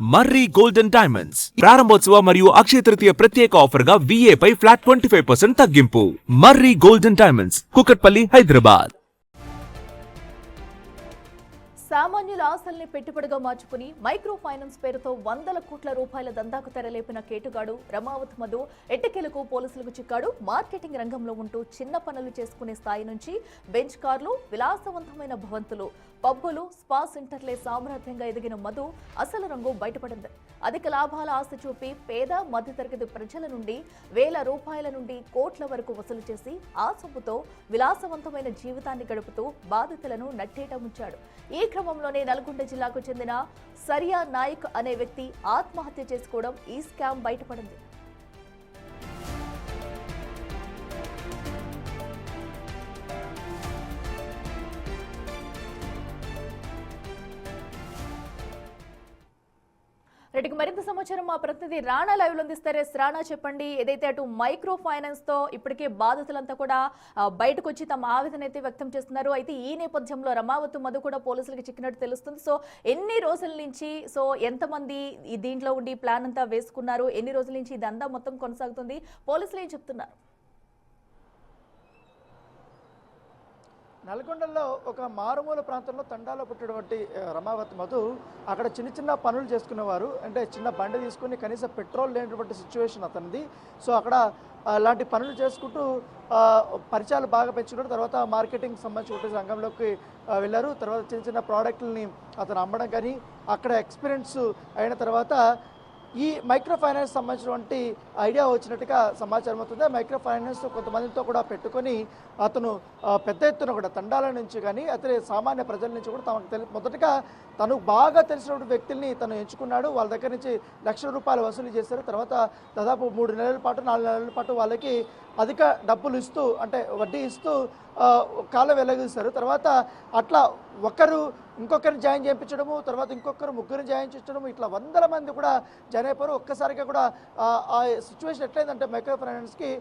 మర్రి golden diamonds ప్రారంభోత్సవ మరియు అక్షయ తృతీయ ప్రత్యేక ఆఫర్ గా VA పై ఫ్లాట్ 25% తగ్గింపు. మర్రి గోల్డెన్ డైమండ్స్, కుకట్పల్లి, హైదరాబాద్. సామాన్యుల ఆశల్ని పెట్టుబడిగా మార్చుకుని మైక్రో ఫైనాన్స్ పేరుతో వందల కోట్ల రూపాయల దందాకు తెరలేపిన కేటుగాడు రమావత్ మధు ఎట్టకేలకు పోలీసులకు చిక్కాడు. మార్కెటింగ్ రంగంలో ఉంటూ చిన్న పనులు చేసుకునే స్థాయి నుంచి బెంచ్ కార్లు, విలాసవంతమైన భవంతులు, పబ్బులు, స్పా సెంటర్లే సామ్రాజ్యంగా ఎదిగిన మధు అసలు రంగు బయటపడింది. అధిక లాభాల ఆశ చూపి పేద మధ్యతరగతి ప్రజల నుండి వేల రూపాయల నుండి కోట్ల వరకు వసూలు చేసి ఆ సొమ్ముతో విలాసవంతమైన జీవితాన్ని గడుపుతూ బాధితులను నట్టేట ముంచాడు. ఈ క్రమంలోనే నల్గొండ జిల్లాకు చెందిన సరియా నాయక్ అనే వ్యక్తి ఆత్మహత్య చేసుకోవడం ఈ స్కామ్ బయటపడింది. రెడ్డికి మరింత సమాచారం మా ప్రతినిధి రాణా లైవ్ లో అందిస్తారు. రాణా, చెప్పండి. ఏదైతే అటు మైక్రో ఫైనాన్స్ తో ఇప్పటికే బాధితులంతా కూడా బయటకు వచ్చి తమ ఆవేదన అయితే వ్యక్తం చేస్తున్నారు. అయితే ఈ నేపథ్యంలో రమావత్ మధు కూడా పోలీసులకు చిక్కినట్టు తెలుస్తుంది. సో ఎన్ని రోజుల నుంచి, ఎంతమంది ఈ దీంట్లో ఉండి ప్లాన్ అంతా వేసుకున్నారు, ఎన్ని రోజుల నుంచి ఇదంతా మొత్తం కొనసాగుతుంది, పోలీసులు ఏం చెప్తున్నారు? నల్గొండలో ఒక మారుమూల ప్రాంతంలో తండాలో పుట్టినటువంటి రమావత్ మధు అక్కడ చిన్న చిన్న పనులు చేసుకునేవారు. అంటే చిన్న బండి తీసుకుని కనీసం పెట్రోల్ లేనటువంటి సిచ్యువేషన్ అతనిది. సో అక్కడ అలాంటి పనులు చేసుకుంటూ పరిచయాలు బాగా పెంచుకున్నారు. తర్వాత మార్కెటింగ్ సంబంధించిన రంగంలోకి వెళ్ళారు. తర్వాత చిన్న చిన్న ప్రోడక్ట్లని అతను అమ్మడం కానీ అక్కడ ఎక్స్పీరియన్స్ అయిన తర్వాత ఈ మైక్రో ఫైనాన్స్ సంబంధించినటువంటి ఐడియా వచ్చినట్టుగా సమాచారం అవుతుంది. మైక్రో ఫైనాన్స్ కొంతమందితో కూడా పెట్టుకొని అతను పెద్ద ఎత్తున కూడా తండాల నుంచి కానీ అతని సామాన్య ప్రజల నుంచి కూడా తమకు మొదటగా తను బాగా తెలిసిన వ్యక్తుల్ని తను ఎంచుకున్నాడు. వాళ్ళ దగ్గర నుంచి ₹1,00,000 వసూలు చేశారు. తర్వాత దాదాపు 3 నెలల పాటు 4 నెలల పాటు వాళ్ళకి అధిక డబ్బులు ఇస్తూ, అంటే వడ్డీ ఇస్తూ కాలం వెల్లగీస్తారు. తర్వాత అట్లా ఒకరు ఇంకొకరిని జాయిన్ చేయించడము, తర్వాత ఇంకొకరు ముగ్గురిని జాయిన్ చేయించడము, ఇట్లా వందల మంది కూడా జాయిన్ అయిపోయారు. ఒక్కసారిగా కూడా ఆ సిచ్యువేషన్ ఎట్లయిందంటే మైక్రో ఫైనాన్స్కి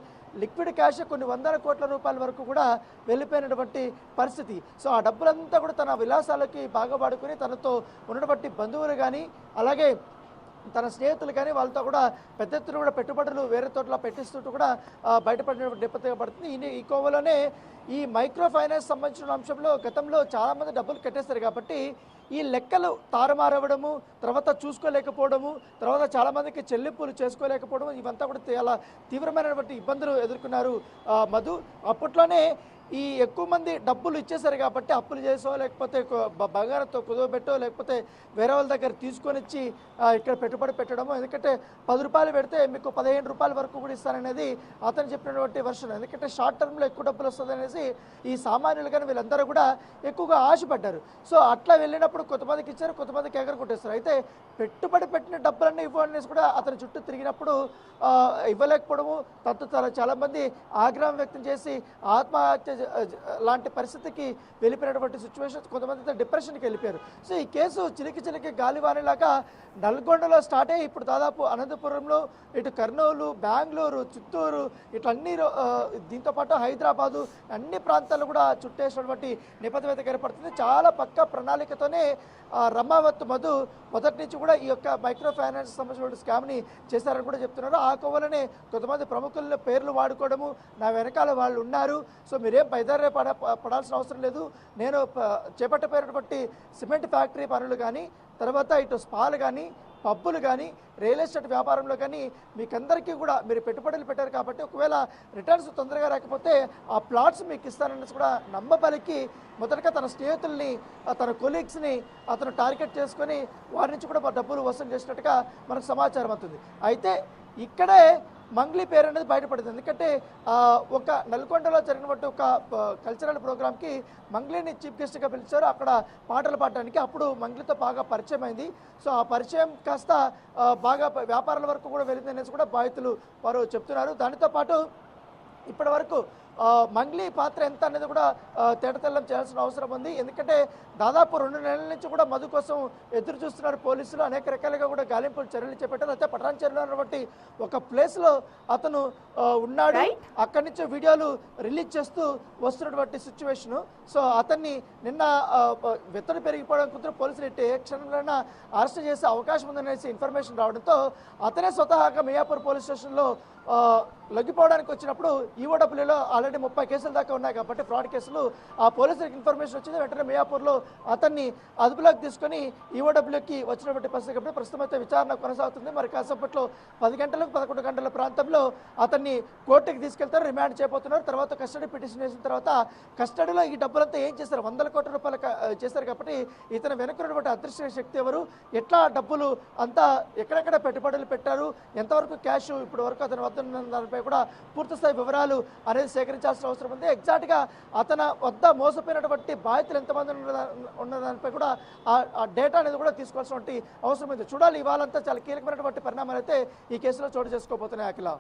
లిక్విడ్ క్యాష్ కొన్ని వందల కోట్ల రూపాయల వరకు కూడా వెళ్ళిపోయినటువంటి పరిస్థితి. సో ఆ డబ్బులంతా కూడా తన విలాసాలకి బాగా వాడుకొని తనతో ఉన్నటువంటి బంధువులు కానీ అలాగే తన స్నేహితులు కానీ వాళ్ళతో కూడా పెద్ద ఎత్తున కూడా పెట్టుబడులు వేరే తోటలో పెట్టిస్తుంటూ కూడా బయటపడిన నేపథ్యం పడుతుంది. ఈ కోవలోనే ఈ మైక్రో ఫైనాన్స్ సంబంధించిన అంశంలో గతంలో చాలామంది డబ్బులు కట్టేస్తారు కాబట్టి ఈ లెక్కలు తారుమారవడము, తర్వాత చూసుకోలేకపోవడము, తర్వాత చాలామందికి చెల్లింపులు చేసుకోలేకపోవడం, ఇవంతా కూడా చాలా తీవ్రమైనటువంటి ఇబ్బందులు ఎదుర్కొన్నారు మధు. అప్పట్లోనే ఈ ఎక్కువ మంది డబ్బులు ఇచ్చేసారు కాబట్టి అప్పులు చేసో లేకపోతే బంగారంతో కుదవబెట్టో లేకపోతే వేరే వాళ్ళ దగ్గర తీసుకొని ఇచ్చి ఇక్కడ పెట్టుబడి పెట్టడము. ఎందుకంటే ₹10 పెడితే మీకు ₹15 వరకు కూడా ఇస్తారనేది అతను చెప్పినటువంటి వర్షన్. ఎందుకంటే షార్ట్ టర్మ్లో ఎక్కువ డబ్బులు వస్తుంది అనేసి ఈ సామాన్యులు కానీ వీళ్ళందరూ కూడా ఎక్కువగా ఆశపడ్డారు. సో అట్లా వెళ్ళినప్పుడు కొంతమందికి ఇచ్చారు, కొంతమందికి ఎగరగొట్టేస్తారు. అయితే పెట్టుబడి పెట్టిన డబ్బులన్నీ ఇవ్వనేసి కూడా అతని చుట్టూ తిరిగినప్పుడు ఇవ్వలేకపోవడము, చాలామంది ఆగ్రహం వ్యక్తం చేసి ఆత్మహత్య లాంటి పరిస్థితికి వెళ్ళిపోయినటువంటి సిచ్యువేషన్, కొంతమంది డిప్రెషన్కి వెళ్ళిపోయారు. సో ఈ కేసు చిలికి గాలివానేలాగా నల్గొండలో స్టార్ట్ అయ్యి ఇప్పుడు దాదాపు అనంతపురంలో, ఇటు కర్నూలు, బెంగళూరు, చిత్తూరు, ఇట్లన్నీ దీంతోపాటు హైదరాబాదు అన్ని ప్రాంతాలు కూడా చుట్టేసినటువంటి నేపథ్యం అయితే ఏర్పడుతుంది. చాలా పక్కా ప్రణాళికతోనే రమావత్ మధు మొదటి నుంచి కూడా ఈ యొక్క మైక్రో ఫైనాన్స్ సంబంధించిన స్కామ్ని చేశారని కూడా చెప్తున్నారు. ఆ కోవలనే కొంతమంది ప్రముఖుల పేర్లు వాడుకోవడము, నా వెనకాల వాళ్ళు ఉన్నారు, సో మీరేం బయదారే పడాల్సిన అవసరం లేదు, నేను చేపట్టపోయినటువంటి సిమెంట్ ఫ్యాక్టరీ పనులు కానీ, తర్వాత ఇటు స్పాలు కానీ, పబ్బులు కానీ, రియల్ ఎస్టేట్ వ్యాపారంలో కానీ మీకందరికీ కూడా మీరు పెట్టుబడులు పెట్టారు కాబట్టి ఒకవేళ రిటర్న్స్ తొందరగా రాకపోతే ఆ ప్లాట్స్ మీకు ఇస్తాననేసి కూడా నమ్మబలికి మొదటగా తన స్నేహితుల్ని, తన కొలీగ్స్ని అతను టార్గెట్ చేసుకొని వారి నుంచి కూడా డబ్బులు వసూలు చేసినట్టుగా మనకు సమాచారం అవుతుంది. అయితే ఇక్కడే మంగ్లీ పేరు అనేది బయటపడింది. ఎందుకంటే ఒక నల్గొండలో జరిగినటువంటి ఒక కల్చరల్ ప్రోగ్రామ్కి మంగ్లీని చీఫ్ గెస్ట్గా పిలిచారు, అక్కడ పాటలు పాడడానికి. అప్పుడు మంగ్లీతో బాగా పరిచయం అయింది. సో ఆ పరిచయం కాస్త బాగా వ్యాపారాల వరకు కూడా వెళ్ళింది అనేసి కూడా బాధితులు వారు చెప్తున్నారు. దానితో పాటు ఇప్పటి వరకు మంగ్లీ పాత్ర ఎంత అనేది కూడా తేటతెల్లం చేయాల్సిన అవసరం ఉంది. ఎందుకంటే దాదాపు 2 నెలల నుంచి కూడా మధు కోసం ఎదురు చూస్తున్నారు పోలీసులు. అనేక రకాలుగా కూడా గాలింపులు చర్యలు చేపట్టారు. అయితే పటాన్చెరులో ఉన్నటువంటి ఒక ప్లేస్లో అతను ఉన్నాడు. అక్కడి నుంచి వీడియోలు రిలీజ్ చేస్తూ వస్తున్నటువంటి సిచ్యువేషను. సో అతన్ని నిన్న వెత్తడి పెరిగిపోవడం కుదిరి పోలీసులు ఏ క్షణంలోనైనా అరెస్ట్ చేసే అవకాశం ఉందనేసి ఇన్ఫర్మేషన్ రావడంతో అతనే స్వతహాగా మియాపూర్ పోలీస్ స్టేషన్లో లొంగిపోవడానికి వచ్చినప్పుడు ఈఓడబ్ల్యూలో ఆల్రెడీ 30 కేసుల దాకా ఉన్నాయి కాబట్టి ఫ్రాడ్ కేసులు. ఆ పోలీసులకు ఇన్ఫర్మేషన్ వచ్చింది. వెంటనే మియాపూర్లో అతన్ని అదుపులోకి తీసుకొని ఈఓడబ్ల్యూకి వచ్చినటువంటి పరిస్థితి కాబట్టి ప్రస్తుతం అయితే విచారణ కొనసాగుతుంది. మరి కాసేపట్లో 10 గంటలకు 11 గంటల ప్రాంతంలో అతన్ని కోర్టుకి తీసుకెళ్తారు, రిమాండ్ చేయబోతున్నారు. తర్వాత కస్టడీ పిటిషన్ వేసిన తర్వాత కస్టడీలో ఈ డబ్బులంతా ఏం చేశారు, 100 కోట్ల రూపాయలు చేశారు కాబట్టి ఇతను వెనుకున్నటువంటి అదృశ్య శక్తి ఎవరు, ఎట్లా డబ్బులు అంతా ఎక్కడెక్కడ పెట్టుబడులు పెట్టారు, ఎంతవరకు క్యాష్ ఇప్పటి వరకు అతను వద్ద దానిపై కూడా పూర్తి స్థాయి వివరాలు అనేది సేకరించాల్సిన అవసరం ఉంది. ఎగ్జాక్ట్గా అతని వద్ద మోసపోయినటువంటి బాధితులు ఎంతమంది ఉన్న దానిపై కూడా ఆ డేటా అనేది కూడా తీసుకోవాల్సినటువంటి అవసరం ఉంది. చూడాలి, ఇవాళంతా చాలా కీలకమైనటువంటి పరిణామాలు అయితే ఈ కేసులో చోటు చేసుకోబోతున్నాయి. అఖిల.